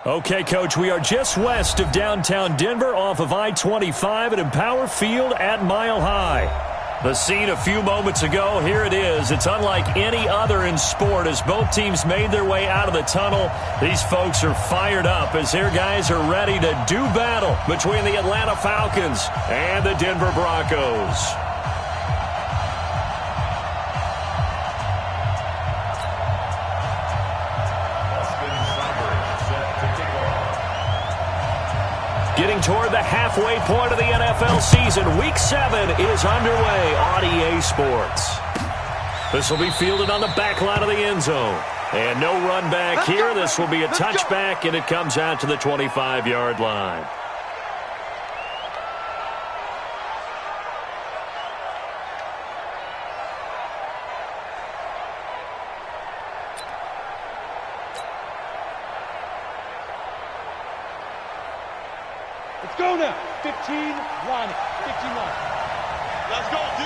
Okay, Coach, we are just west of downtown Denver off of I-25 at Empower Field at Mile High. The scene a few moments ago, here it is. It's unlike any other in sport as both teams made their way out of the tunnel. These folks are fired up as their guys are ready to do battle between the Atlanta Falcons and the Denver Broncos. Getting toward the halfway point of the NFL season, Week 7 is underway on EA Sports. This will be fielded on the back line of the end zone. And no run back here. This will be a touchback, and it comes out to the 25-yard line. Let's go now. 15 line. 15 line. Let's go, D.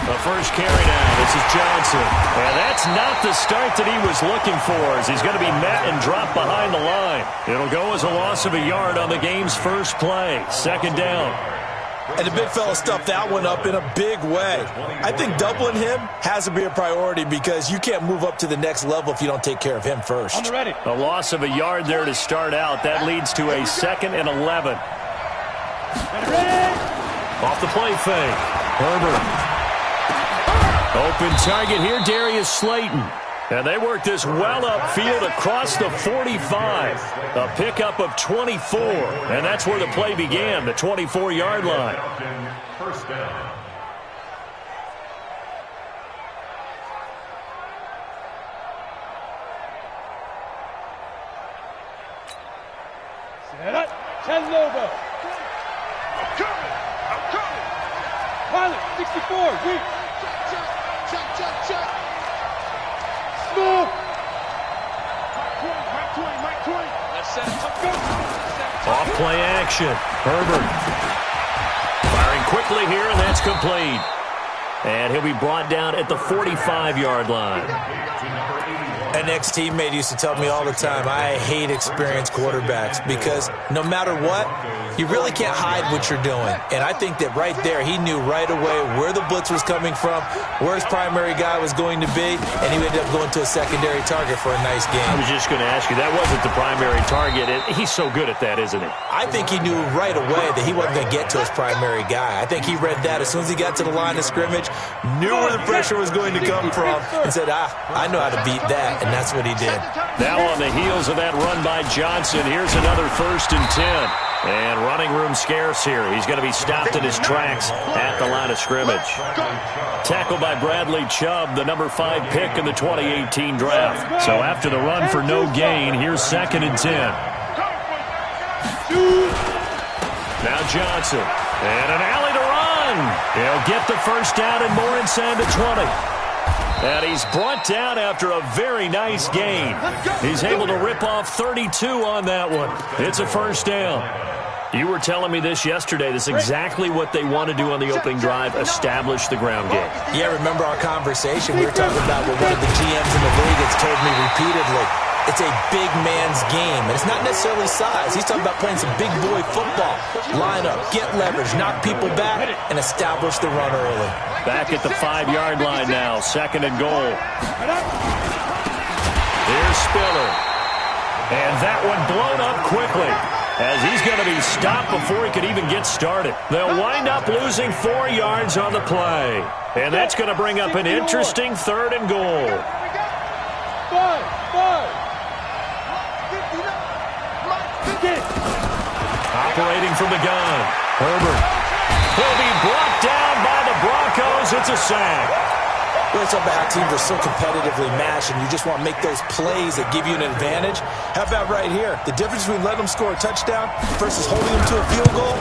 The first carry now. This is Johnson. And that's not the start that he was looking for as he's going to be met and dropped behind the line. It'll go as a loss of a yard on the game's first play. Second down. And the big fella stuffed that one up in a big way. I think doubling him has to be a priority because you can't move up to the next level if you don't take care of him first. On the ready. A loss of a yard there to start out. That leads to a 2nd and 11. Off the play fake. Herbert. Open target here, Darius Slayton. And they work this well upfield across the 45. A pickup of 24. And that's where the play began, the 24-yard line. First down. Set up. 10 logo. I'm coming. Pilot, 64. Weak. Check. Smooth. Mike 20. Let's set it. Off play action. Herbert. Firing quickly here, and that's complete. And he'll be brought down at the 45-yard line. An ex-teammate used to tell me all the time, I hate experienced quarterbacks because no matter what, you really can't hide what you're doing. And I think that right there, he knew right away where the blitz was coming from, where his primary guy was going to be, and he ended up going to a secondary target for a nice game. I was just going to ask you, that wasn't the primary target. He's so good at that, isn't he? I think he knew right away that he wasn't going to get to his primary guy. I think he read that as soon as he got to the line of scrimmage, knew where the pressure was going to come from, and said, I know how to beat that. And that's what he did. Now on the heels of that run by Johnson, here's another 1st and 10. And running room scarce here. He's going to be stopped in his tracks at the line of scrimmage. Tackled by Bradley Chubb, the number 5 pick in the 2018 draft. So after the run for no gain, here's 2nd and 10. Now Johnson. And an alley to run. He'll get the first down and more inside the 20. And he's brought down after a very nice gain. He's able to rip off 32 on that one. It's a first down. You were telling me this yesterday. This is exactly what they want to do on the opening drive, establish the ground game. Yeah, remember our conversation? We were talking about what one of the GMs in the league has told me repeatedly. It's a big man's game, and it's not necessarily size. He's talking about playing some big boy football. Line up, get leverage, knock people back, and establish the run early. Back at the 5-yard line now, 2nd and goal. Here's Spiller. And that one blown up quickly as he's going to be stopped before he could even get started. They'll wind up losing 4 yards on the play. And that's going to bring up an interesting 3rd and goal. 5. Operating from the gun, Herbert. He'll be brought down by the Broncos. It's a sack. Well, it's about how teams are so competitively matched, and you just want to make those plays that give you an advantage. How about right here? The difference between letting them score a touchdown versus holding them to a field goal,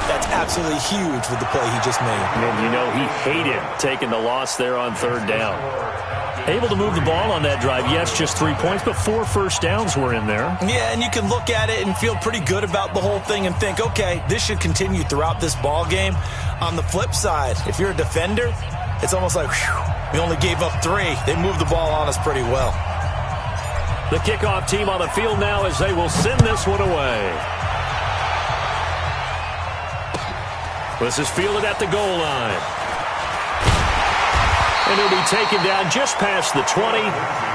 that's absolutely huge with the play he just made. And you know he hated taking the loss there on 3rd down. Able to move the ball on that drive. Yes, just 3 points, but 4 first downs were in there. Yeah, and you can look at it and feel pretty good about the whole thing and think, okay, this should continue throughout this ball game. On the flip side, if you're a defender, it's almost like, whew, we only gave up 3. They moved the ball on us pretty well. The kickoff team on the field now as they will send this one away. This is fielded at the goal line. And he'll be taken down just past the 20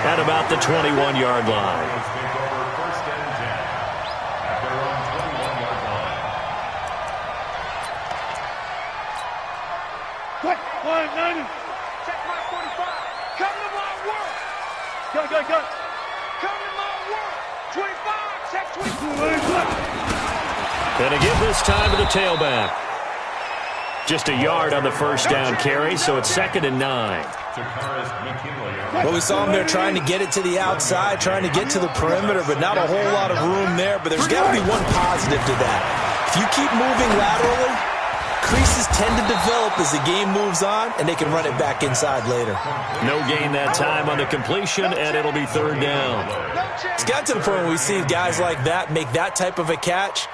at about the 21-yard line. Quick, 190. Check my 45. Come to my work. Go. Come to my work. 25. Check 22. And again this time to the tailback. Just a yard on the first down carry, so it's 2nd and 9. Well, we saw him there trying to get it to the outside, trying to get to the perimeter, but not a whole lot of room there. But there's got to be one positive to that. If you keep moving laterally, creases tend to develop as the game moves on, and they can run it back inside later. No gain that time on the completion, and it'll be 3rd down. It's got to the point where we see guys like that make that type of a catch.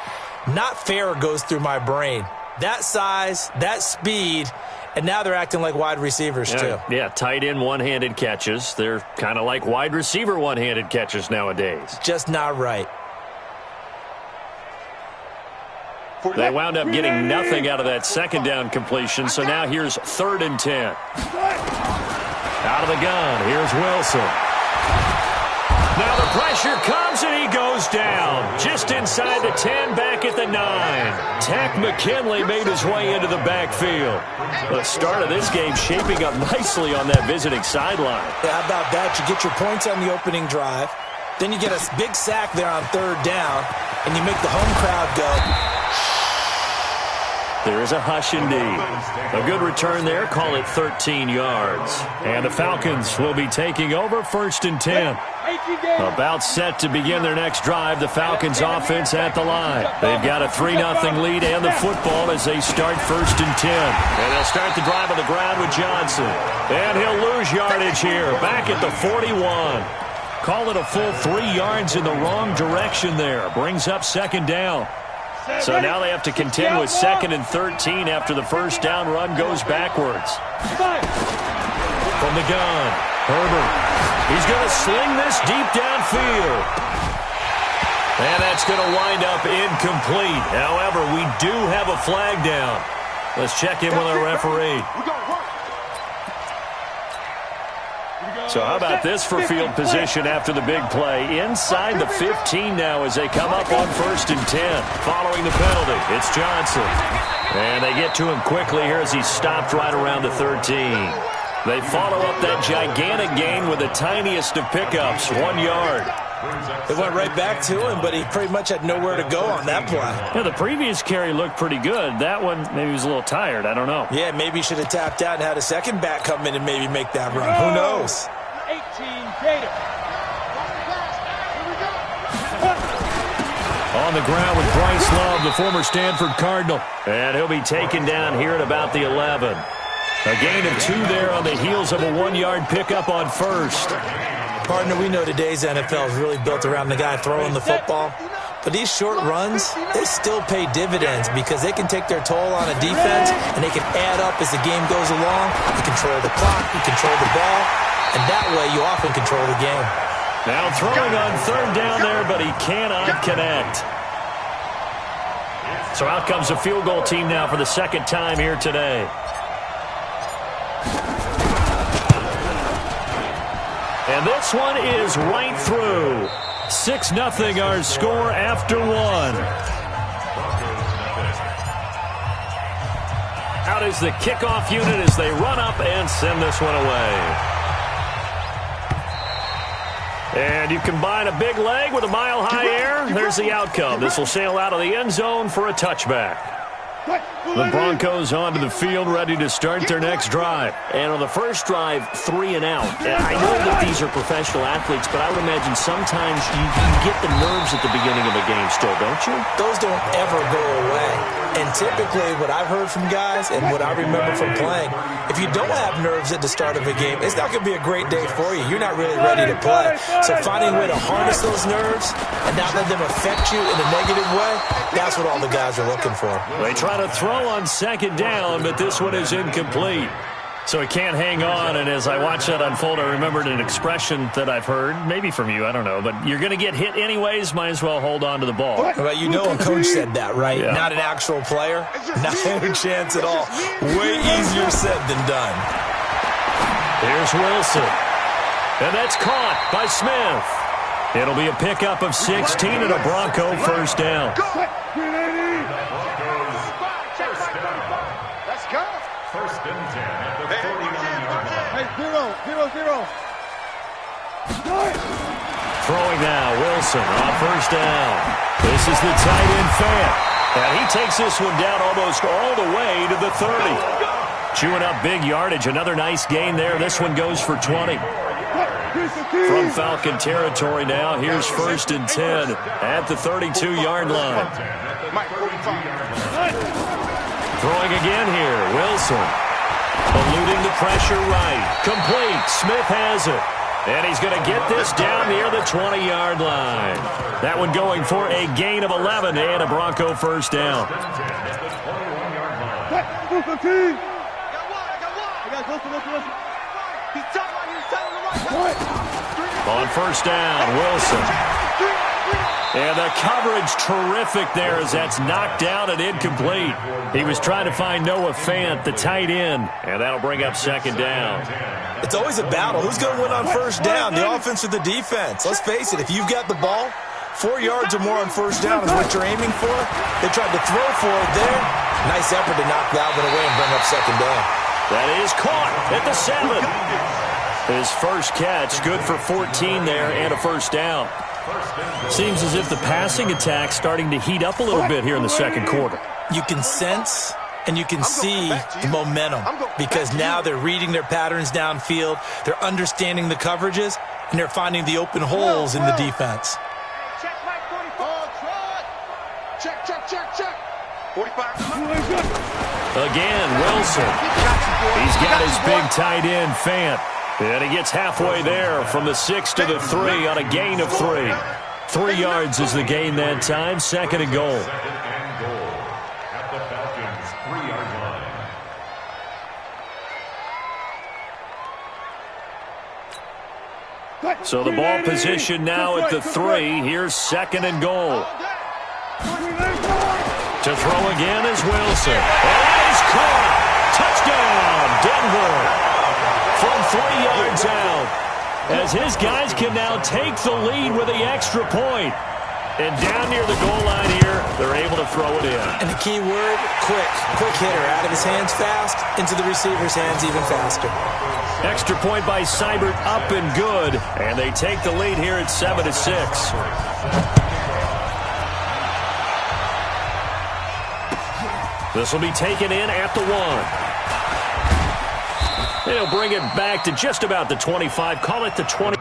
Not fair goes through my brain. That size, that speed, and now they're acting like wide receivers too. Yeah, tight end one-handed catches. They're kind of like wide receiver one-handed catches nowadays. Just not right. They wound up getting nothing out of that 2nd down completion, so now here's 3rd and 10. Out of the gun, here's Wilson. Now the pressure comes and he goes down. Just inside the 10, back at the 9. Tack McKinley made his way into the backfield. The start of this game shaping up nicely on that visiting sideline. Yeah, how about that? You get your points on the opening drive. Then you get a big sack there on 3rd down, and you make the home crowd go. There is a hush indeed. A good return there. Call it 13 yards. And the Falcons will be taking over 1st and 10. About set to begin their next drive. The Falcons offense at the line. They've got a 3-0 lead and the football as they start 1st and 10. And they'll start the drive on the ground with Johnson. And he'll lose yardage here. Back at the 41. Call it a full 3 yards in the wrong direction there. Brings up 2nd down. So now they have to contend with 2nd and 13 after the first down run goes backwards. From the gun, Herbert. He's going to sling this deep downfield. And that's going to wind up incomplete. However, we do have a flag down. Let's check in with our referee. So how about this for field position after the big play? Inside the 15 now as they come up on 1st and 10. Following the penalty, it's Johnson. And they get to him quickly here as he's stopped right around the 13. They follow up that gigantic gain with the tiniest of pickups, 1 yard. It went right back to him, but he pretty much had nowhere to go on that play. Yeah, the previous carry looked pretty good. That one, maybe he was a little tired. I don't know. Yeah, maybe he should have tapped out and had a second back come in and maybe make that run. Who knows? 18 Gator. On the ground with Bryce Love, the former Stanford Cardinal. And he'll be taken down here at about the 11. A gain of 2 there on the heels of a 1-yard pickup on 1st. Partner, we know today's NFL is really built around the guy throwing the football. But these short runs, they still pay dividends because they can take their toll on a defense and they can add up as the game goes along. You control the clock, you control the ball, and that way you often control the game. Now throwing on 3rd down there, but he cannot connect. So out comes the field goal team now for the 2nd time here today. And this one is right through. 6-0 our score after 1. Out is the kickoff unit as they run up and send this one away. And you combine a big leg with a mile-high air, there's the outcome. This will sail out of the end zone for a touchback. The Broncos onto the field, ready to start their next drive. And on the first drive, 3 and out. I know that these are professional athletes, but I would imagine sometimes you get the nerves at the beginning of a game still, don't you? Those don't ever go away. And typically what I've heard from guys and what I remember from playing, if you don't have nerves at the start of a game, it's not going to be a great day for you. You're not really ready to play. So finding a way to harness those nerves and not let them affect you in a negative way, that's what all the guys are looking for. They try to throw on 2nd down, but this one is incomplete. So he can't hang on, and as I watch that unfold, I remembered an expression that I've heard, maybe from you, I don't know, but you're going to get hit anyways, might as well hold on to the ball. Well, you know a coach said that, right? Yeah. Not an actual player. Not a chance at all. Way easier said than done. Here's Wilson. And that's caught by Smith. It'll be a pickup of 16 and a Bronco first down. Let's go. First and 10 at the 49-yard line. Hey, 0. Throwing now, Wilson on first down. This is the tight end Fant. And he takes this one down almost all the way to the 30. Chewing up big yardage. Another nice gain there. This one goes for 20. From Falcon territory now, here's first and 10 at the 32-yard line. Throwing again here, Wilson. Eluding the pressure right. Complete. Smith has it. And he's going to get this down near the 20-yard line. That one going for a gain of 11 and a Bronco first down. On first down, Wilson. And the coverage terrific there as that's knocked down and incomplete. He was trying to find Noah Fant, the tight end, and that'll bring up second down. It's always a battle. Who's going to win on first down, the offense or the defense? Let's face it, if you've got the ball, 4 yards or more on first down is what you're aiming for. They tried to throw for it there. Nice effort to knock that one away and bring up second down. That is caught at the 7. His first catch, good for 14 there and a first down. Seems as if the passing attack's starting to heat up a little bit here in the second quarter. You can sense and you can see the momentum because now they're reading their patterns downfield, they're understanding the coverages, and they're finding the open holes in the defense. Check. 45. Again, Wilson. He's got his big tight end, Fant. And he gets halfway there from the 6 to the 3 on a gain of 3. 3 yards is the gain that time, second and goal. At the Falcons' 3-yard line. So the ball position now at the 3. Here's second and goal. To throw again is Wilson. And that is caught. Touchdown, Denver. From 3 yards out. As his guys can now take the lead with the extra point. And down near the goal line here, they're able to throw it in. And the key word, quick. Quick hitter. Out of his hands fast, into the receiver's hands even faster. Extra point by Seibert, up and good. And they take the lead here at 7-6. This will be taken in at the 1. They'll bring it back to just about the 25. Call it the 20.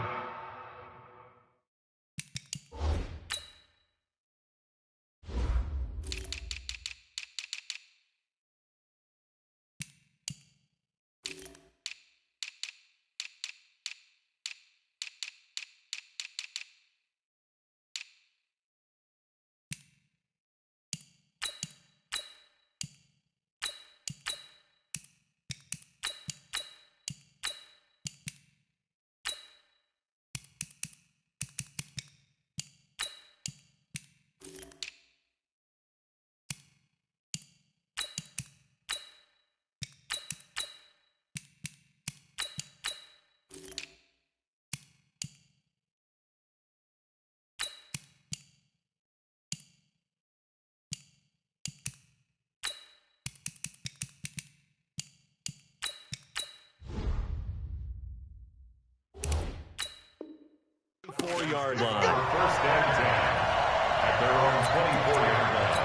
Yard line. First and 10 at their own 24-yard line.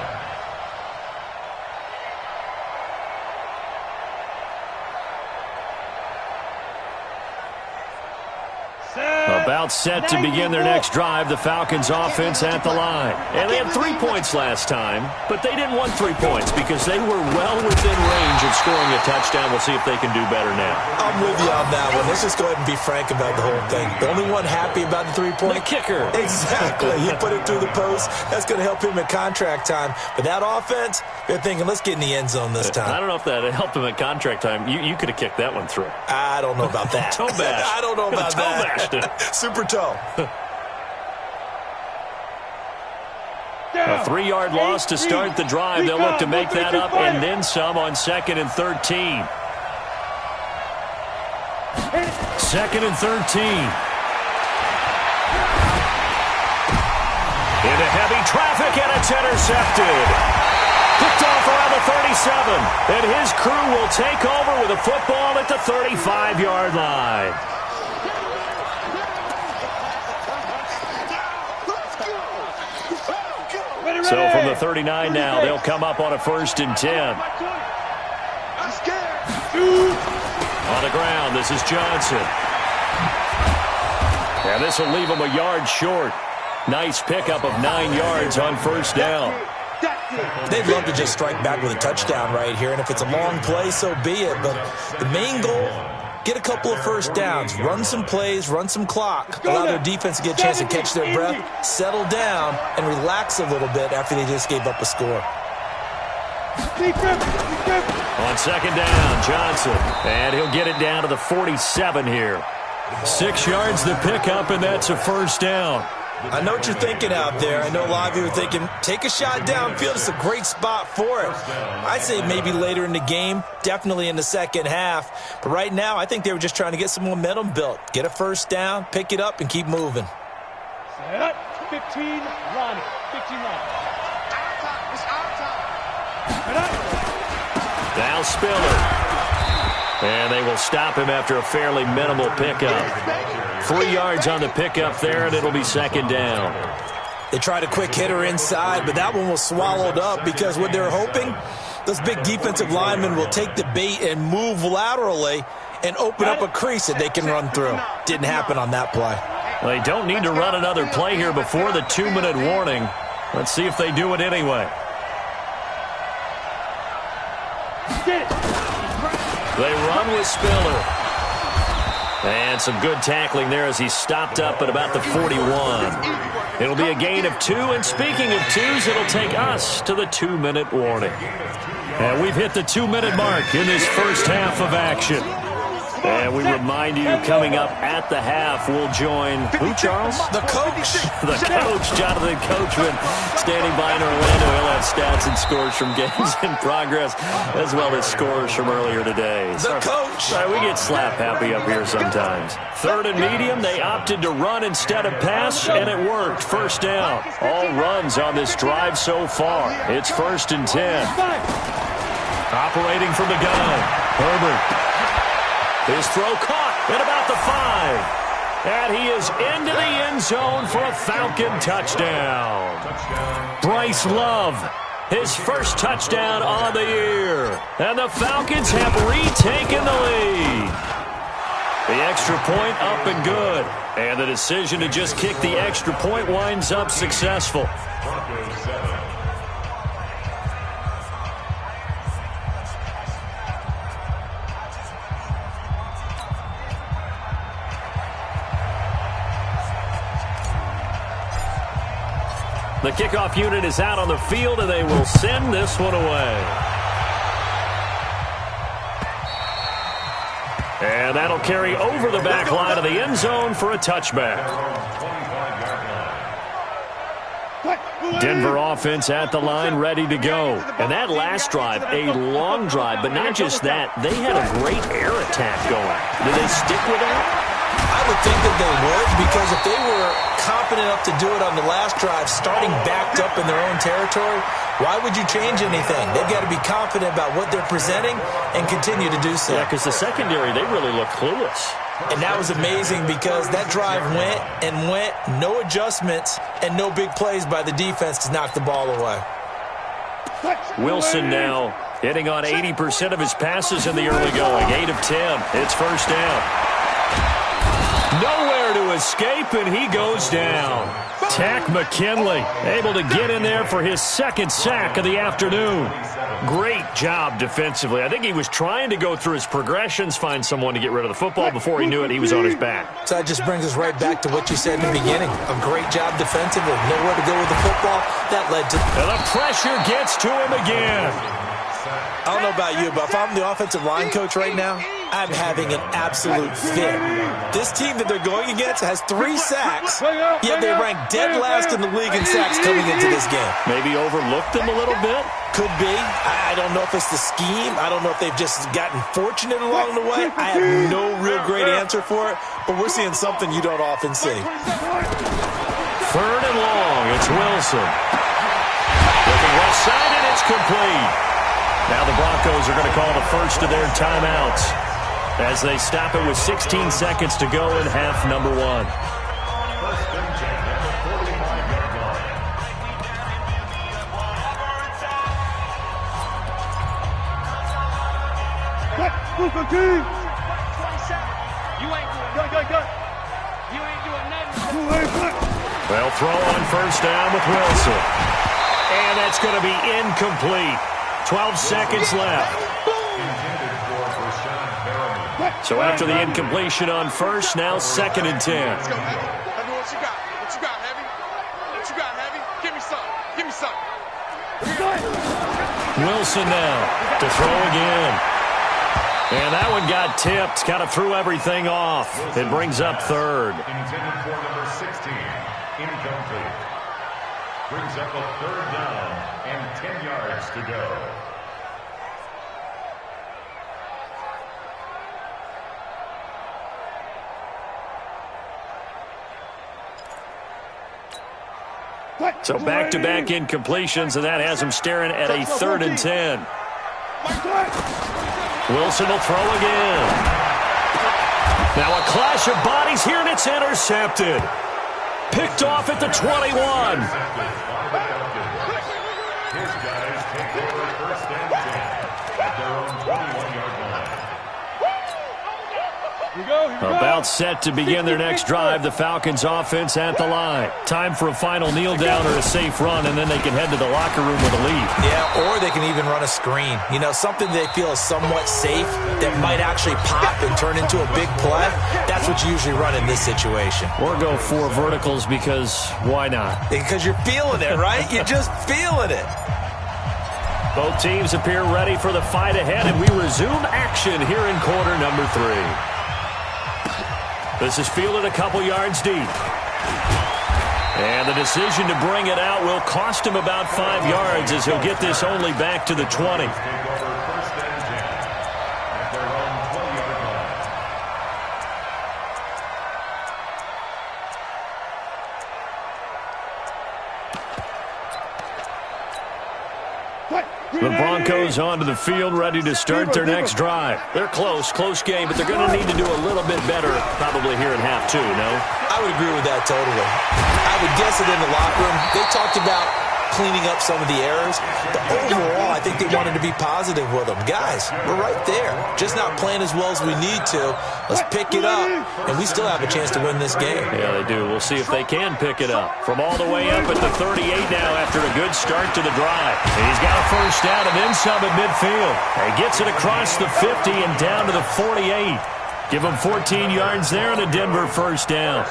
About set to begin their next drive, the Falcons offense at the line. And they had 3 points last time, but they didn't want 3 points because they were well within range of scoring a touchdown. We'll see if they can do better now. I'm with you on that one. Let's just go ahead and be frank about the whole thing. The only one happy about the 3-point? The kicker. Exactly. He put it through the post. That's going to help him at contract time. But that offense, they're thinking, let's get in the end zone this time. I don't know if that helped him at contract time. You could have kicked that one through. I don't know about that. Toe bash. I don't know about that. Super toe. A 3-yard loss to start the drive. They'll look to make that up and then some on 2nd and 13. 2nd and 13. Into heavy traffic, and it's intercepted. Picked off around the 37. And his crew will take over with a football at the 35-yard line. So from the 39 now, they'll come up on a 1st and 10. On the ground, this is Johnson. And this will leave him a yard short. Nice pickup of 9 yards on 1st down. They'd love to just strike back with a touchdown right here, and if it's a long play, so be it. But the main goal, get a couple of 1st downs, run some plays, run some clock, allow their defense to get a chance to catch their breath, settle down, and relax a little bit after they just gave up a score. On 2nd down, Johnson, and he'll get it down to the 47 here. 6 yards the pickup, and that's a 1st down. I know what you're thinking out there. I know a lot of you are thinking, take a shot downfield. It's a great spot for it. I'd say maybe later in the game, definitely in the second half. But right now, I think they were just trying to get some momentum built. Get a 1st down, pick it up, and keep moving. Set. 15, run. 15 run. Now Spiller. And they will stop him after a fairly minimal pickup. 3 yards on the pickup there, and it'll be 2nd down. They tried a quick hitter inside, but that one was swallowed up because what they're hoping, those big defensive linemen will take the bait and move laterally and open up a crease that they can run through. Didn't happen on that play. Well, they don't need to run another play here before the 2-minute warning. Let's see if they do it anyway. They run with Spiller. And some good tackling there as he stopped up at about the 41. It'll be a gain of 2, and speaking of 2s, it'll take us to the 2-minute warning. And we've hit the 2-minute mark in this first half of action. And we remind you, coming up at the half, we'll join who, Charles? The coach. The coach, Jonathan Coachman, standing by in Orlando. He'll have stats and scores from games in progress, as well as scores from earlier today. The coach. Sorry, we get slap happy up here sometimes. 3rd and medium, they opted to run instead of pass, and it worked. 1st down. All runs on this drive so far. It's 1st and 10. Operating from the gun, Herbert. His throw caught at about the 5. And he is into the end zone for a Falcon touchdown. Bryce Love, his first touchdown on the year. And the Falcons have retaken the lead. The extra point up and good. And the decision to just kick the extra point winds up successful. The kickoff unit is out on the field, and they will send this one away. And that'll carry over the back line of the end zone for a touchback. Denver offense at the line, ready to go. And that last drive, a long drive, but not just that. They had a great air attack going. Did they stick with that? I would think that they would, because if they were confident enough to do it on the last drive, starting backed up in their own territory, why would you change anything? They've got to be confident about what they're presenting and continue to do so. Yeah, because the secondary, they really look clueless. And that was amazing because that drive went and went, no adjustments, and no big plays by the defense to knock the ball away. Wilson now hitting on 80% of his passes in the early going. 8 of 10. It's 1st down. Nowhere to escape, and he goes down. Tack McKinley able to get in there for his second sack of the afternoon. Great job defensively. I think he was trying to go through his progressions, find someone to get rid of the football. Before he knew it, he was on his back. So that just brings us right back to what you said in the beginning. A great job defensively. Nowhere to go with the football. That led to... And the pressure gets to him again. I don't know about you, but if I'm the offensive line coach right now, I'm having an absolute fit. This team that they're going against has 3 sacks, yet they rank dead last in the league in sacks coming into this game. Maybe overlooked them a little bit? Could be. I don't know if it's the scheme. I don't know if they've just gotten fortunate along the way. I have no real great answer for it, but we're seeing something you don't often see. 3rd and long. It's Wilson. Looking left side, and it's complete. Now the Broncos are going to call the first of their timeouts as they stop it with 16 seconds to go in half number 1. They'll throw on first down with Wilson. And that's going to be incomplete. 12 seconds left. So after the incompletion on first, now 2nd and 10. Let's go, Heavy. Heavy, what you got? What you got, Heavy? What you got, Heavy? Give me some. Give me some. Wilson now to throw again. And that one got tipped. Kind of threw everything off. It brings up 3rd. Intended for number 16. Incomplete. Brings up a 3rd down and 10 yards to go. So back-to-back incompletions, and that has him staring at a 3rd and 10. Wilson will throw again. Now a clash of bodies here, and it's intercepted. Picked off at the 21. His guys take over 1st and 10 at their own 21-yard line. About set to begin their next drive. The Falcons offense at the line. Time for a final kneel down or a safe run, and then they can head to the locker room with a lead. Yeah, or they can even run a screen. You know, something they feel is somewhat safe that might actually pop and turn into a big play. That's what you usually run in this situation. Or go 4 verticals because why not? Because you're feeling it, right? You're just feeling it. Both teams appear ready for the fight ahead, and we resume action here in quarter number 3. This is fielded a couple yards deep. And the decision to bring it out will cost him about 5 yards as he'll get this only back to the 20. The Broncos onto the field, ready to start their next drive. They're close game, but they're going to need to do a little bit better probably here in half 2, no? I would agree with that totally. I would guess it in the locker room. They talked about cleaning up some of the errors, but overall, I think they wanted to be positive with them. Guys, we're right there. Just not playing as well as we need to. Let's pick it up, and we still have a chance to win this game. Yeah, they do. We'll see if they can pick it up. From all the way up at the 38 now after a good start to the drive. He's got a first down and then some at midfield. He gets it across the 50 and down to the 48. Give him 14 yards there and a Denver first down.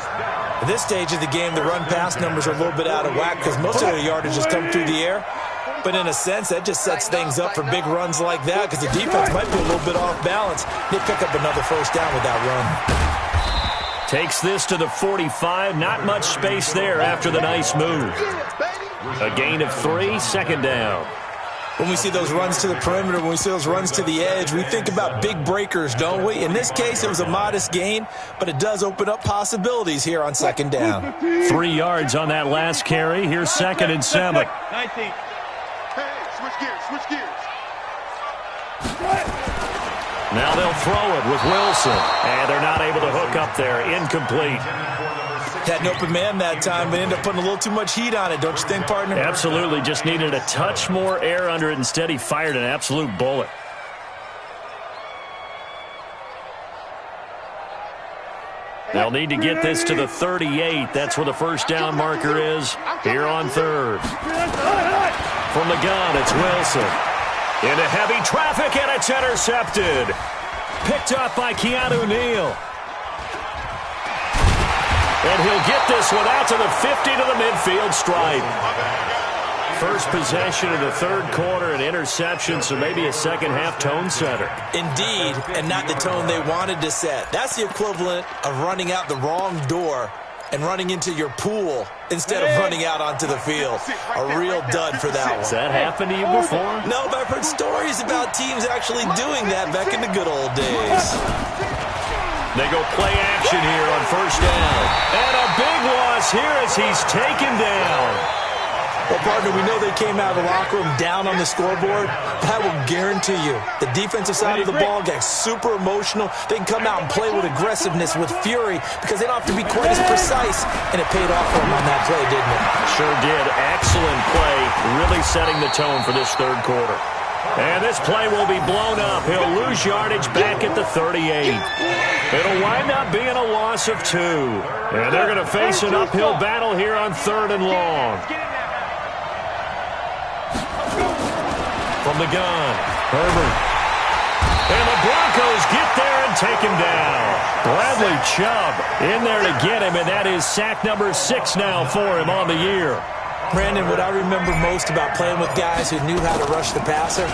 At this stage of the game, the run-pass numbers are a little bit out of whack because most of the yardage has come through the air. But in a sense, that just sets things up for big runs like that because the defense might be a little bit off balance. They pick up another first down with that run. Takes this to the 45. Not much space there after the nice move. A gain of 3, 2nd down. When we see those runs to the perimeter, when we see those runs to the edge, we think about big breakers, don't we? In this case, it was a modest gain, but it does open up possibilities here on 2nd down. 3 yards on that last carry. Here's 2nd and 7. 19. Hey, switch gears. Now they'll throw it with Wilson. And they're not able to hook up there. Incomplete. Had an open man that time, but ended up putting a little too much heat on it, don't you think, partner? Absolutely. Just needed a touch more air under it. Instead, he fired an absolute bullet. They'll need to get this to the 38. That's where the first down marker is here on third. From the gun, it's Wilson. Into heavy traffic, and it's intercepted. Picked up by Keanu Neal. And he'll get this one out to the 50 to the midfield stripe. First possession of the third quarter, an interception, so maybe a second-half tone setter. Indeed, and not the tone they wanted to set. That's the equivalent of running out the wrong door and running into your pool instead of running out onto the field. A real dud for that one. Has that happened to you before? No, but I've heard stories about teams actually doing that back in the good old days. They go play action here on first down. And a big loss here as he's taken down. Well, partner, we know they came out of the locker room down on the scoreboard. That will guarantee you the defensive side of the ball gets super emotional. They can come out and play with aggressiveness, with fury, because they don't have to be quite as precise. And it paid off for them on that play, didn't it? Sure did. Excellent play, really setting the tone for this third quarter. And this play will be blown up. He'll lose yardage back at the 38. It'll wind up being a loss of 2. And they're going to face an uphill battle here on third and long. From the gun, Herbert. And the Broncos get there and take him down. Bradley Chubb in there to get him, and that is sack number 6 now for him on the year. Brandon, what I remember most about playing with guys who knew how to rush the passer,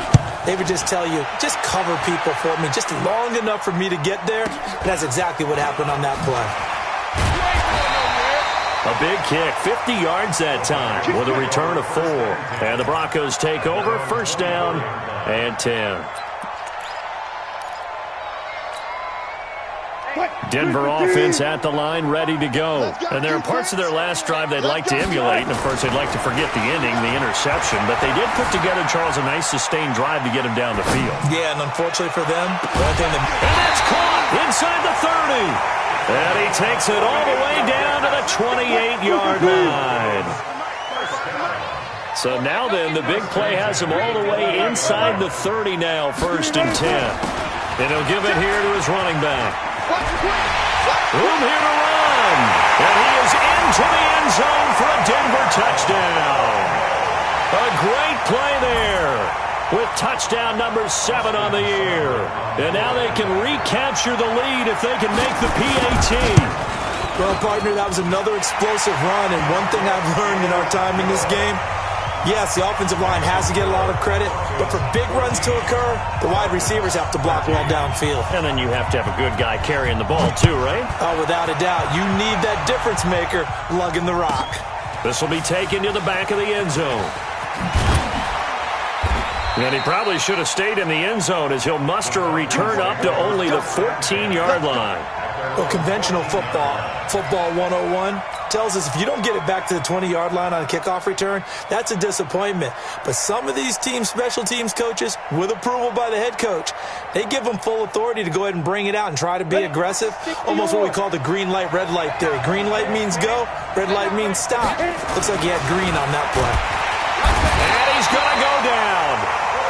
they would just tell you, just cover people for me, just long enough for me to get there. And that's exactly what happened on that play. A big kick, 50 yards that time with a return of 4. And the Broncos take over, first down and 10. Denver offense at the line, ready to go. And there are parts of their last drive they'd like to emulate, and of course they'd like to forget the ending, the interception. But they did put together, Charles, a nice sustained drive to get him down the field. Yeah, and unfortunately for them, and that's caught inside the 30. And he takes it all the way down to the 28-yard line. So now then, the big play has him all the way inside the 30 now, first and 10. And he'll give it here to his running back. Room here to run. And he is into the end zone for a Denver touchdown. A great play there with touchdown number 7 on the year. And now they can recapture the lead if they can make the PAT. Well, partner, that was another explosive run. And one thing I've learned in our time in this game, yes, the offensive line has to get a lot of credit, but for big runs to occur, the wide receivers have to block well downfield. And then you have to have a good guy carrying the ball too, right? Oh, without a doubt. You need that difference maker lugging the rock. This will be taken to the back of the end zone. And he probably should have stayed in the end zone as he'll muster a return up to only the 14-yard line. Well, conventional football 101, tells us if you don't get it back to the 20-yard line on a kickoff return, that's a disappointment. But some of these team special teams coaches, with approval by the head coach, they give them full authority to go ahead and bring it out and try to be aggressive, almost what we call the green light, red light theory. Green light means go, red light means stop. Looks like he had green on that play. And he's going to go down.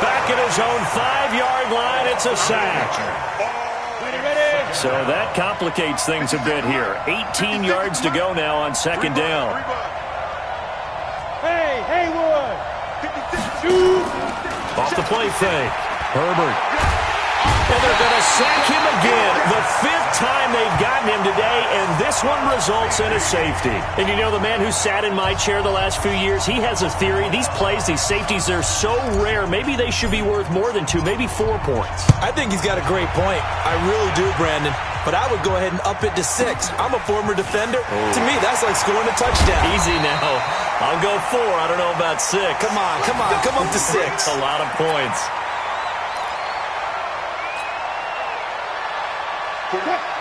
Back at his own 5-yard line, it's a sack. So that complicates things a bit here. 18 yards to go now on second down. Hey, Haywood! Shoot! Off the play fake. Herbert. And they're going to sack him again. The 5th time they've gotten him today, and this one results in a safety. And you know, the man who sat in my chair the last few years, he has a theory. These plays, these safeties, they're so rare. Maybe they should be worth more than 2, maybe 4 points. I think he's got a great point. I really do, Brandon. But I would go ahead and up it to 6. I'm a former defender. To me, that's like scoring a touchdown. Easy now. I'll go 4. I don't know about 6. Come on. Come up to 6. A lot of points.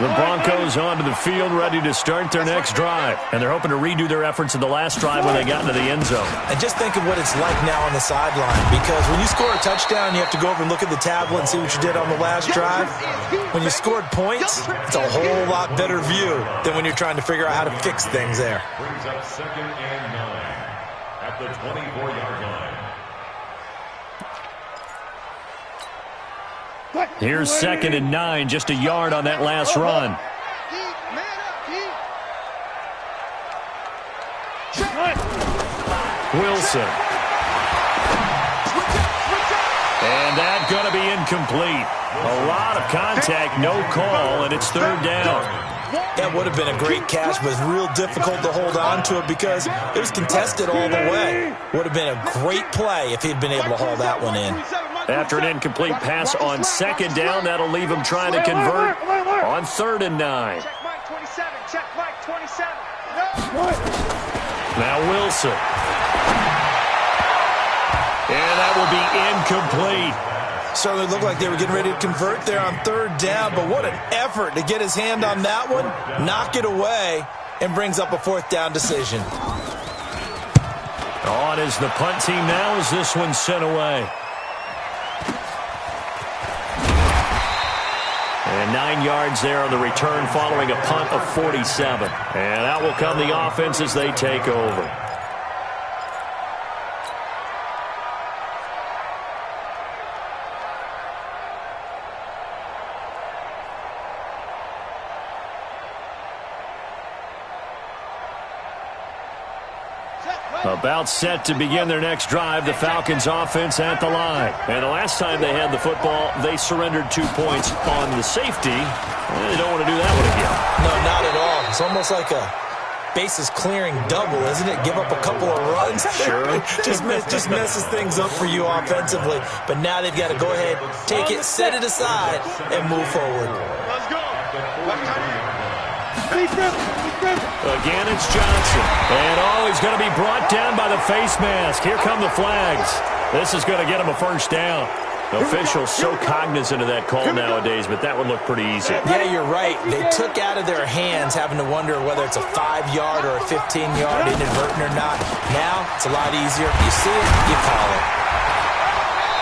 The Broncos onto the field, ready to start their next drive. And they're hoping to redo their efforts in the last drive when they got into the end zone. And just think of what it's like now on the sideline. Because when you score a touchdown, you have to go over and look at the tablet and see what you did on the last drive. When you scored points, it's a whole lot better view than when you're trying to figure out how to fix things there. Brings up 2nd and 9 at the 24-yard line. Here's 2nd and 9, just a yard on that last run. Wilson. And that's going to be incomplete. A lot of contact, no call, and it's third down. That would have been a great catch, but it's real difficult to hold on to it because it was contested all the way. Would have been a great play if he'd been able to haul that one in. After an incomplete pass on second down, that'll leave him trying to convert on 3rd and 9. Check Mike 27. Check Mike 27. Now Wilson. And that will be incomplete. Certainly looked like they were getting ready to convert there on 3rd down, but what an effort to get his hand on that one, knock it away, and brings up a 4th down decision. On is the punt team now as this one's sent away. And 9 yards there on the return following a punt of 47. And out will come the offense as they take over. About set to begin their next drive, the Falcons offense at the line. And the last time they had the football, they surrendered 2 points on the safety. They don't want to do that one again. No, not at all. It's almost like a bases clearing double, isn't it? Give up a couple of runs. Sure. just messes things up for you offensively. But now they've got to go ahead, take it, set it aside, and move forward. Let's go. Again, it's Johnson. And, he's going to be brought down by the face mask. Here come the flags. This is going to get him a first down. The officials so cognizant of that call nowadays, but that would look pretty easy. Yeah, you're right. They took out of their hands having to wonder whether it's a 5-yard or a 15-yard inadvertent or not. Now, it's a lot easier. You see it, you call it.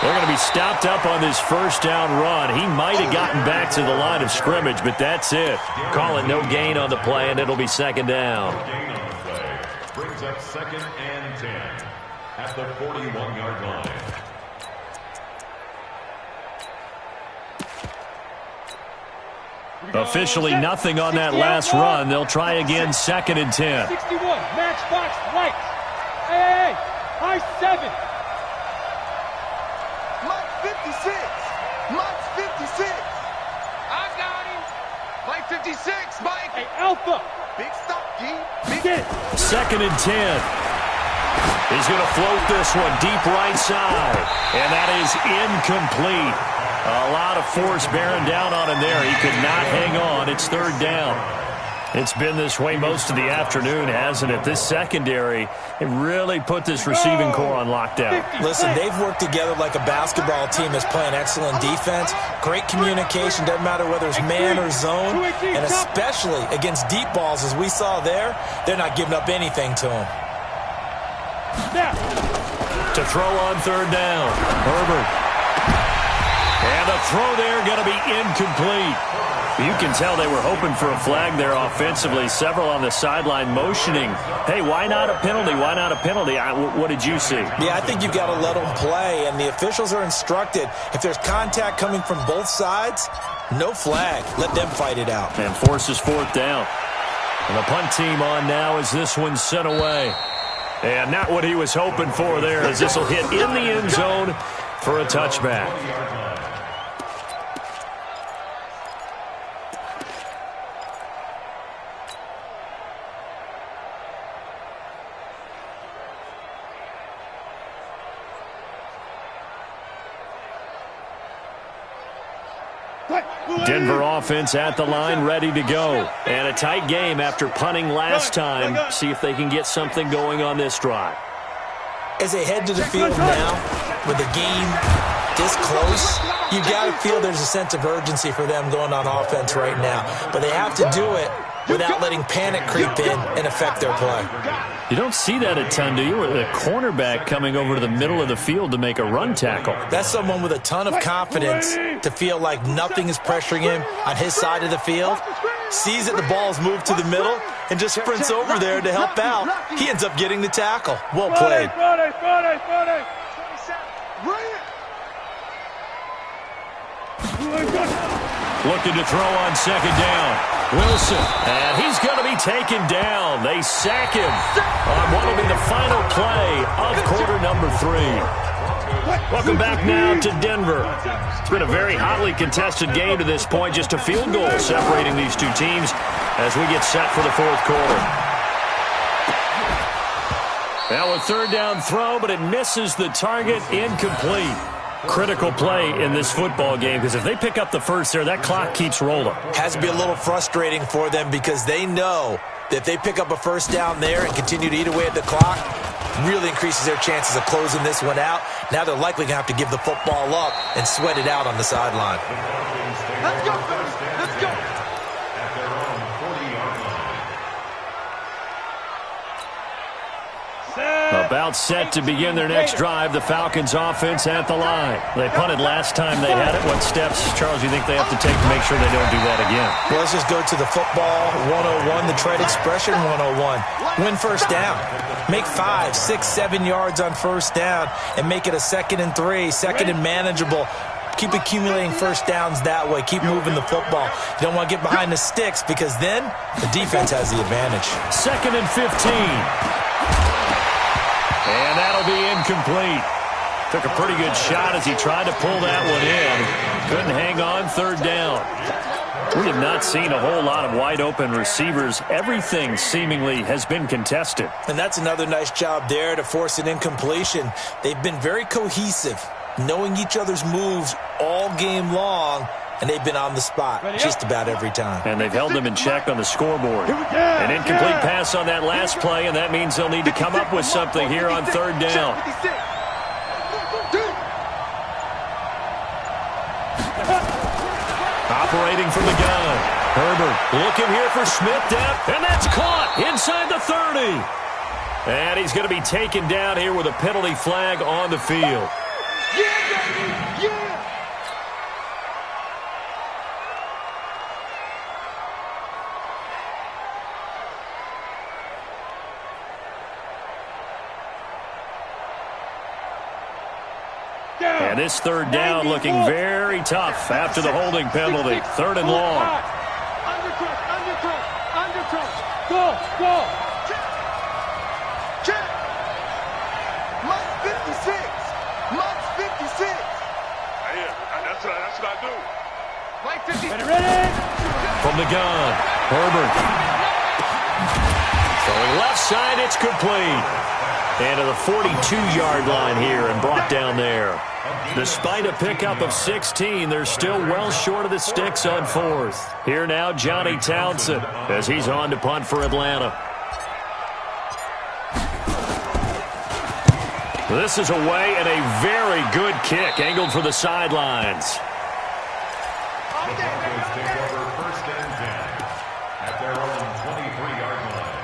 They're going to be stopped up on this first down run. He might have gotten back to the line of scrimmage, but that's it. Call it no gain on the play, and it'll be second down. Gain on the play brings up 2nd and 10 at the 41-yard line. Officially nothing on that last run. They'll try again, 2nd and 10. 61, matchbox right. Hey, high 7. Mike 56. Mike's 56. I got him. Mike 56. Mike. Hey, Alpha. Big stop, G. Big Get. 2nd and 10. He's going to float this one deep right side. And that is incomplete. A lot of force bearing down on him there. He could not hang on. It's 3rd down. It's been this way most of the afternoon, hasn't it? This secondary, it really put this receiving core on lockdown. Listen, they've worked together like a basketball team that's playing excellent defense. Great communication, doesn't matter whether it's man or zone. And especially against deep balls, as we saw there, they're not giving up anything to them. To throw on 3rd down, Herbert. And the throw there going to be incomplete. You can tell they were hoping for a flag there offensively. Several on the sideline motioning. Hey, why not a penalty? Why not a penalty? What did you see? Yeah, I think you've got to let them play, and the officials are instructed. If there's contact coming from both sides, no flag. Let them fight it out. And forces 4th down. And the punt team on now as this one's sent away. And not what he was hoping for there, as this will hit in the end zone for a touchback. Denver offense at the line, ready to go. And a tight game after punting last time. See if they can get something going on this drive. As they head to the field now, with the game this close, you got to feel there's a sense of urgency for them going on offense right now. But they have to do it without letting panic creep in and affect their play. You don't see that a ton, do you? With a cornerback coming over to the middle of the field to make a run tackle. That's someone with a ton of confidence to feel like nothing is pressuring him on his side of the field. Sees that the ball's moved to the middle and just sprints over there to help out. He ends up getting the tackle. Well played. Friday. 27. Bring it. Looking to throw on second down. Wilson, and he's going to be taken down. They sack him on what will be the final play of quarter number 3. Welcome back now to Denver. It's been a very hotly contested game to this point. Just a field goal separating these two teams as we get set for the fourth quarter. Now a third down throw, but it misses the target. Incomplete. Critical play in this football game because if they pick up the first there, that clock keeps rolling. Has to be a little frustrating for them because they know that if they pick up a first down there and continue to eat away at the clock, really increases their chances of closing this one out. Now they're likely going to have to give the football up and sweat it out on the sideline. Let's go, let's go. At their own 40-yard line. About set to begin their next drive. The Falcons offense at the line. They punted last time they had it. What steps, Charles, do you think they have to take to make sure they don't do that again? Well, let's just go to the football 101, the trade expression 101. Win first down. Make 5, 6, 7 yards on first down and make it a 2nd and 3, second and manageable. Keep accumulating first downs that way. Keep moving the football. You don't want to get behind the sticks because then the defense has the advantage. 2nd and 15. And that'll be incomplete. Took a pretty good shot as he tried to pull that one in. Couldn't hang on third down. We have not seen a whole lot of wide-open receivers. Everything seemingly has been contested. And that's another nice job there to force an incompletion. They've been very cohesive, knowing each other's moves all game long, and they've been on the spot just about every time. And they've held them in check on the scoreboard. An incomplete pass on that last play, and that means they'll need to come up with something here on third down. Operating from the gun. Herbert looking here for Smith depth, and that's caught inside the 30. And he's going to be taken down here with a penalty flag on the field. And this third down looking very tough after the holding penalty. 3rd and long. Undercross. Go. Check. Mike's 56. That's what I do. Mike 56. Ready? From the gun, Herbert. Throwing left side, it's complete. And to the 42-yard line here and brought down there. Despite a pickup of 16, they're still well short of the sticks on 4th. Here now, Johnny Townsend, as he's on to punt for Atlanta. This is away and a very good kick, angled for the sidelines. Broncos take over 1st and 10 at their own 23-yard line.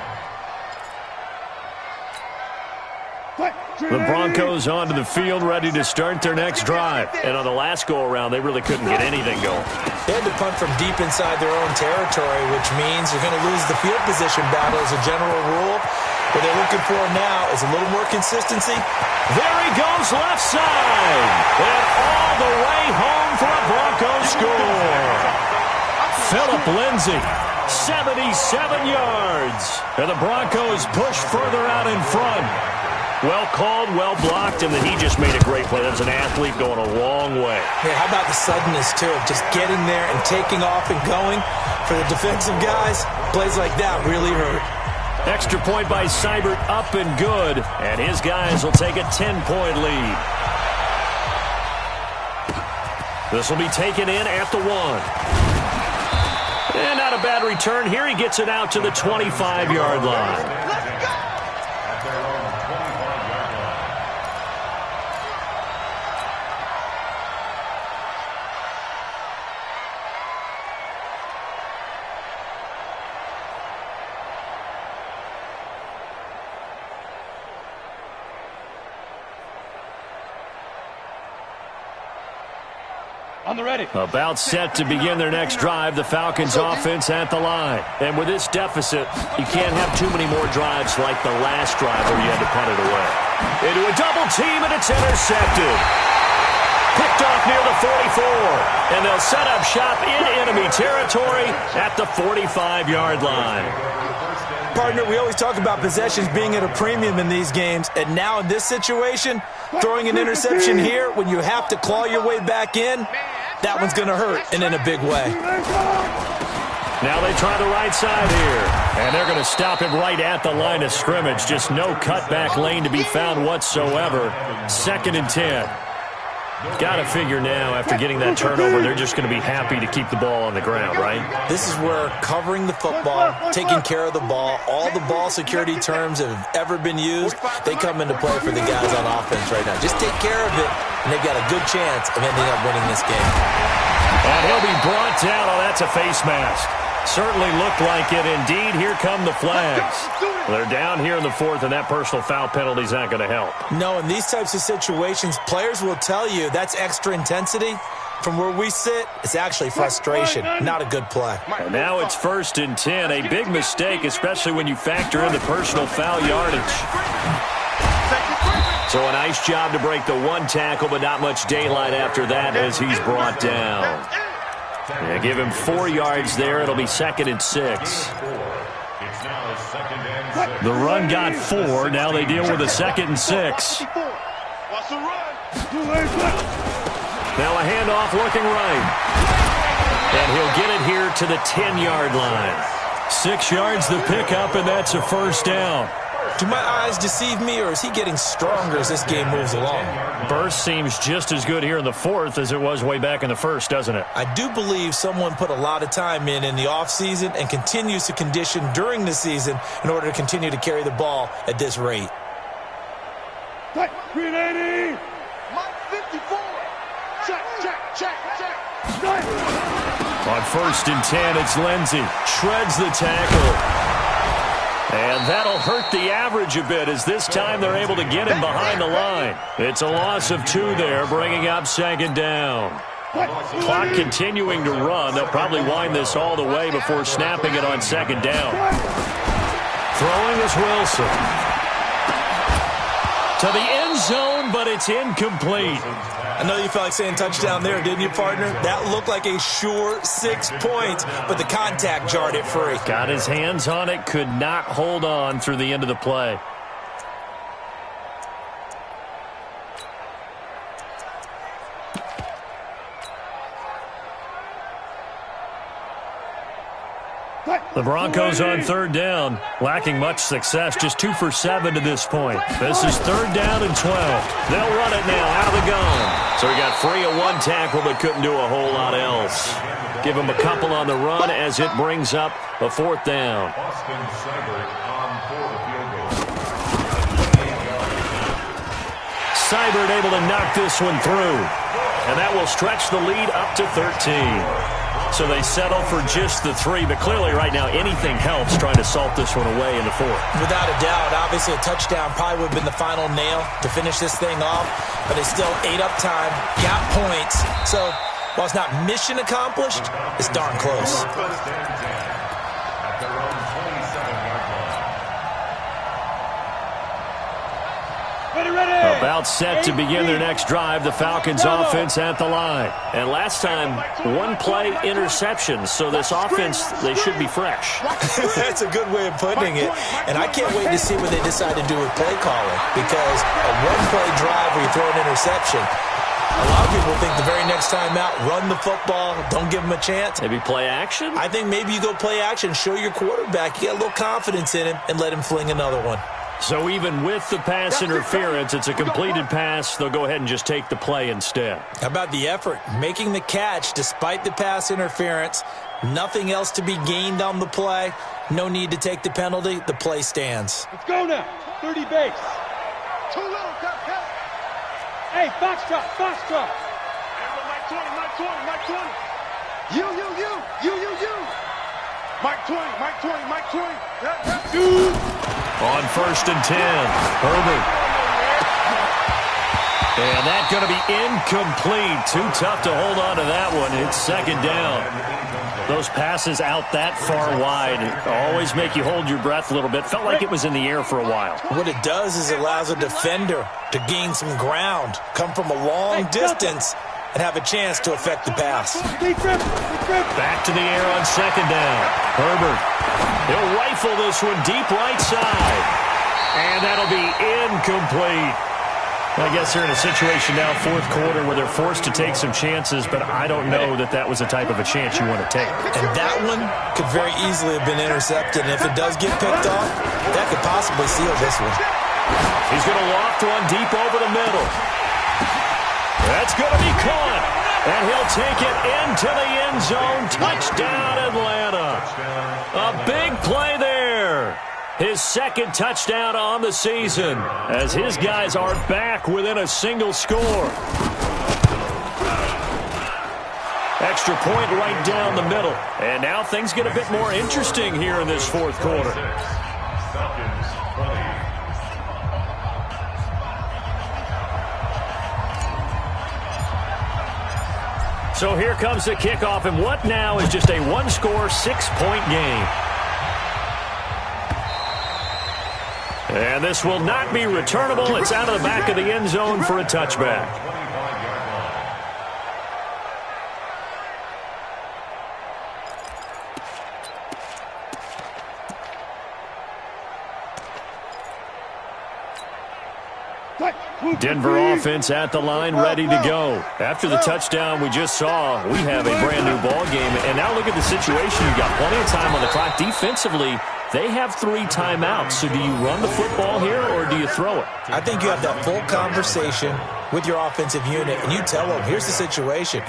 The Broncos onto the field, ready to start their next drive. And on the last go-around, they really couldn't get anything going. They had to punt from deep inside their own territory, which means you're going to lose the field position battle as a general rule. What they're looking for now is a little more consistency. There he goes, left side. And all the way home for a Broncos score. Phillip Lindsay, 77 yards. And the Broncos push further out in front. Well called, well blocked, and then he just made a great play. That's an athlete going a long way. Yeah, how about the suddenness, too, of just getting there and taking off and going? For the defensive guys, plays like that really hurt. Extra point by Seibert, up and good, and his guys will take a 10-point lead. This will be taken in at the 1. And not a bad return. Here he gets it out to the 25-yard line. On the ready. About set to begin their next drive, the Falcons offense at the line. And with this deficit, you can't have too many more drives like the last drive where you had to punt it away. Into a double team, and it's intercepted. picked off near the 44. And they'll set up shop in enemy territory at the 45-yard line. Partner, we always talk about possessions being at a premium in these games. And now in this situation, throwing an interception here when you have to claw your way back in, that one's going to hurt, and in a big way. Now they try the right side here. And they're going to stop him right at the line of scrimmage. Just no cutback lane to be found whatsoever. 2nd and 10. Got to figure now, after getting that turnover, they're just going to be happy to keep the ball on the ground, right? This is where covering the football, taking care of the ball, all the ball security terms that have ever been used, they come into play for the guys on offense right now. Just take care of it, and they've got a good chance of ending up winning this game. And he'll be brought down. Oh, that's a face mask. Certainly looked like it. Indeed, here come the flags. They're down here in the 4th, and that personal foul penalty is not going to help. No, in these types of situations, players will tell you that's extra intensity. From where we sit, it's actually frustration, not a good play. And now it's 1st and 10. A big mistake, especially when you factor in the personal foul yardage. So a nice job to break the 1 tackle, but not much daylight after that as he's brought down. Yeah, give him 4 yards there. It'll be 2nd and 6. The run got 4. Now they deal with a 2nd and 6. Now a handoff looking right. And he'll get it here to the 10-yard line. 6 yards the pickup, and that's a 1st down. Do my eyes deceive me, or is he getting stronger as this game moves along? Burst seems just as good here in the 4th as it was way back in the 1st, doesn't it? I do believe someone put a lot of time in the offseason and continues to condition during the season in order to continue to carry the ball at this rate. 380! Mike 54! Check. On 1st and 10, it's Lindsey. Shreds the tackle. And that'll hurt the average a bit as this time they're able to get him behind the line. It's a loss of 2 there, bringing up 2nd down. Clock continuing to run. They'll probably wind this all the way before snapping it on 2nd down. Throwing is Wilson. To the end zone, but it's incomplete. I know you felt like saying touchdown there, didn't you, partner? That looked like a sure 6 points, but the contact jarred it free. Got his hands on it, could not hold on through the end of the play. The Broncos on 3rd down, lacking much success, just 2 for 7 to this point. This is 3rd down and 12. They'll run it now out of the gun. So he got free of 1 tackle but couldn't do a whole lot else. Give him a couple on the run as it brings up a 4th down. Seibert able to knock this one through. And that will stretch the lead up to 13. So they settle for just the 3, but clearly right now anything helps trying to salt this one away in the 4th. Without a doubt, obviously a touchdown probably would have been the final nail to finish this thing off, but it's still ate up time, got points. So while it's not mission accomplished, it's darn close. About set to begin their next drive, the Falcons offense at the line. And last time, 1-play interception, so this offense, they should be fresh. That's a good way of putting it. And I can't wait to see what they decide to do with play calling, because a 1-play drive where you throw an interception, a lot of people think the very next time out, run the football, don't give them a chance. Maybe play action? I think maybe you go play action, show your quarterback, you get a little confidence in him, and let him fling another one. So even with the pass interference, it's a completed pass. They'll go ahead and just take the play instead. How about the effort? Making the catch despite the pass interference. Nothing else to be gained on the play. No need to take the penalty. The play stands. Let's go now. 30 base. Too little, cut. Hey, box drop. Mike 20. You. Mike 20. Dude. On 1st and 10, Herbert. And that's going to be incomplete. Too tough to hold on to that one. It's second down. Those passes out that far wide always make you hold your breath a little bit. Felt like it was in the air for a while. What it does is it allows a defender to gain some ground, come from a long distance, and have a chance to affect the pass. Back to the air on second down. Herbert. He'll rifle this one deep right side. And that'll be incomplete. I guess they're in a situation now, fourth quarter, where they're forced to take some chances, but I don't know that that was the type of a chance you want to take. And that one could very easily have been intercepted, and if it does get picked off, that could possibly seal this one. He's going to loft one deep over the middle. That's going to be caught, and he'll take it into the end zone. Touchdown, Atlanta. A big play there. His second touchdown on the season as his guys are back within a single score. Extra point right down the middle. And now things get a bit more interesting here in this fourth quarter. So here comes the kickoff, and what now is just a one-score, 6-point game. And this will not be returnable. It's out of the back of the end zone for a touchback. Denver offense at the line, ready to go. After the touchdown we just saw, we have a brand new ball game. And now look at the situation. You've got plenty of time on the clock. Defensively, they have 3 timeouts. So do you run the football here or do you throw it? I think you have that full conversation with your offensive unit, and you tell them, here's the situation.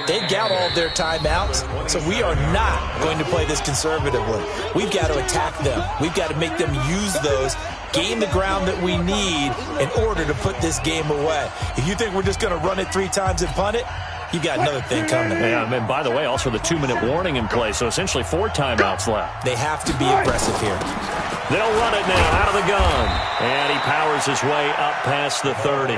They've got all of their timeouts, so we are not going to play this conservatively. We've got to attack them. We've got to make them use those, gain the ground that we need in order to put this game away. If you think we're just going to run it 3 times and punt it, you got another thing coming. Yeah, and by the way, also the 2-minute warning in play, so essentially 4 timeouts left. They have to be aggressive here. They'll run it now out of the gun. And he powers his way up past the 30.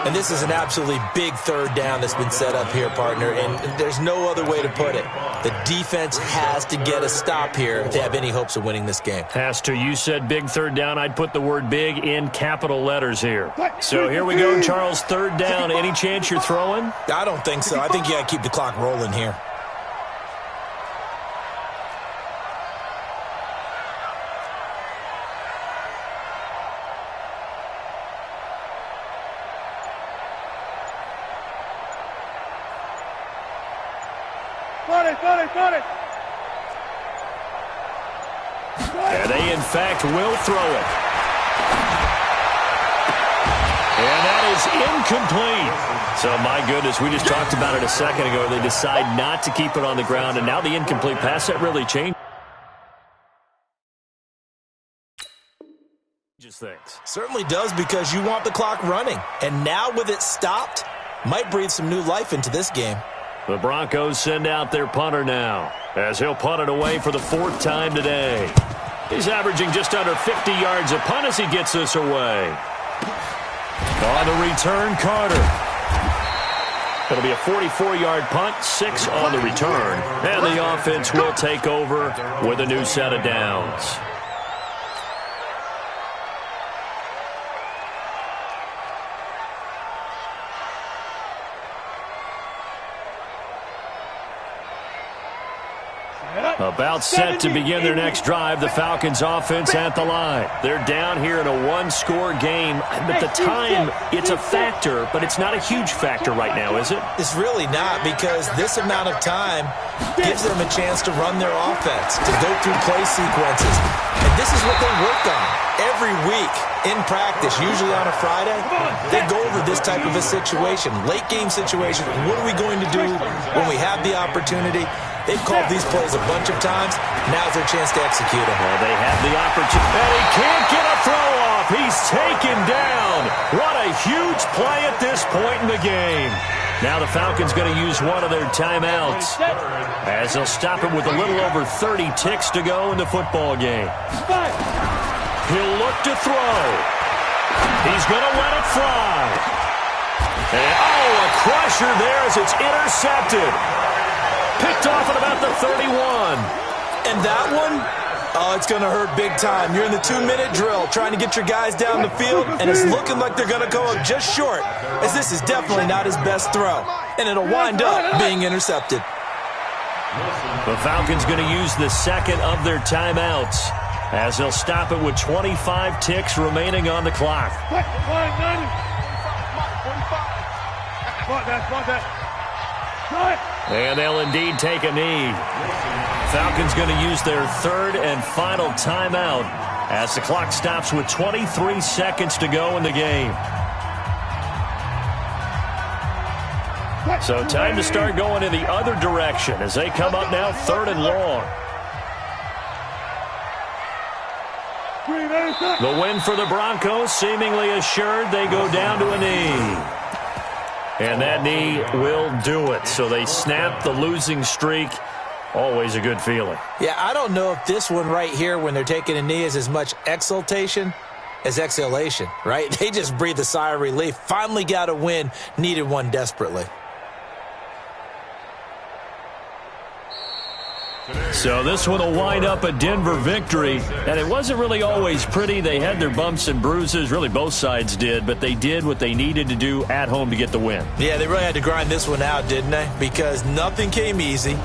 And this is an absolutely big third down that's been set up here, partner, and there's no other way to put it. The defense has to get a stop here if they have any hopes of winning this game. Has to. You said big third down. I'd put the word big in capital letters here. So here we go, Charles, third down. Any chance you're throwing? I don't think so. I think you got to keep the clock rolling here. And they, in fact, will throw it. And that is incomplete. So, my goodness, we just talked about it a second ago. They decide not to keep it on the ground, and now the incomplete pass, that really changes things. Certainly does, because you want the clock running. And now with it stopped, might breathe some new life into this game. The Broncos send out their punter now, as he'll punt it away for the 4th time today. He's averaging just under 50 yards a punt as he gets this away. On the return, Carter. It'll be a 44-yard punt, 6 on the return. And the offense will take over with a new set of downs. About set to begin their next drive, the Falcons offense at the line. They're down here in a 1-score game. At the time, it's a factor, but it's not a huge factor right now, is it? It's really not, because this amount of time gives them a chance to run their offense, to go through play sequences. And this is what they work on every week in practice, usually on a Friday. They go over this type of a situation, late game situation. What are we going to do when we have the opportunity? They've called these plays a bunch of times. Now's their chance to execute them. Well, they have the opportunity. And he can't get a throw off. He's taken down. What a huge play at this point in the game. Now the Falcons going to use one of their timeouts, as they'll stop it with a little over 30 ticks to go in the football game. He'll look to throw. He's going to let it fly. And, a crusher there as it's intercepted. Picked off at about the 31. And that one, it's going to hurt big time. You're in the 2-minute drill trying to get your guys down the field, and it's looking like they're going to go up just short, as this is definitely not his best throw. And it'll wind up being intercepted. The Falcons going to use the second of their timeouts as they'll stop it with 25 ticks remaining on the clock. And they'll indeed take a knee. Falcons going to use their third and final timeout as the clock stops with 23 seconds to go in the game. So time to start going in the other direction as they come up now 3rd and long. The win for the Broncos seemingly assured. They go down to a knee. And that knee will do it. So they snap the losing streak. Always a good feeling. Yeah, I don't know if this one right here when they're taking a knee is as much exultation as exhalation, right? They just breathe a sigh of relief. Finally got a win. Needed one desperately. So this one will wind up a Denver victory, and it wasn't really always pretty. They had their bumps and bruises, really both sides did, but they did what they needed to do at home to get the win. Yeah, they really had to grind this one out, didn't they? Because nothing came easy.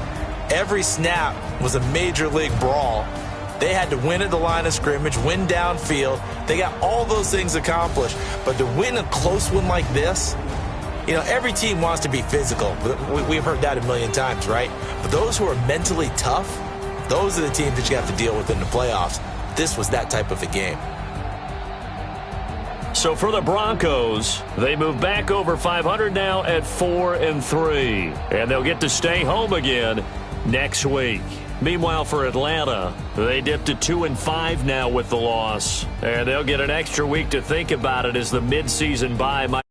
Every snap was a major league brawl. They had to win at the line of scrimmage, win downfield. They got all those things accomplished, but to win a close one like this, you know, every team wants to be physical. We've heard that a million times, right? But those who are mentally tough, those are the teams that you have to deal with in the playoffs. This was that type of a game. So for the Broncos, they move back over 500 now at 4-3. And they'll get to stay home again next week. Meanwhile, for Atlanta, they dipped to 2-5 now with the loss. And they'll get an extra week to think about it as the midseason bye might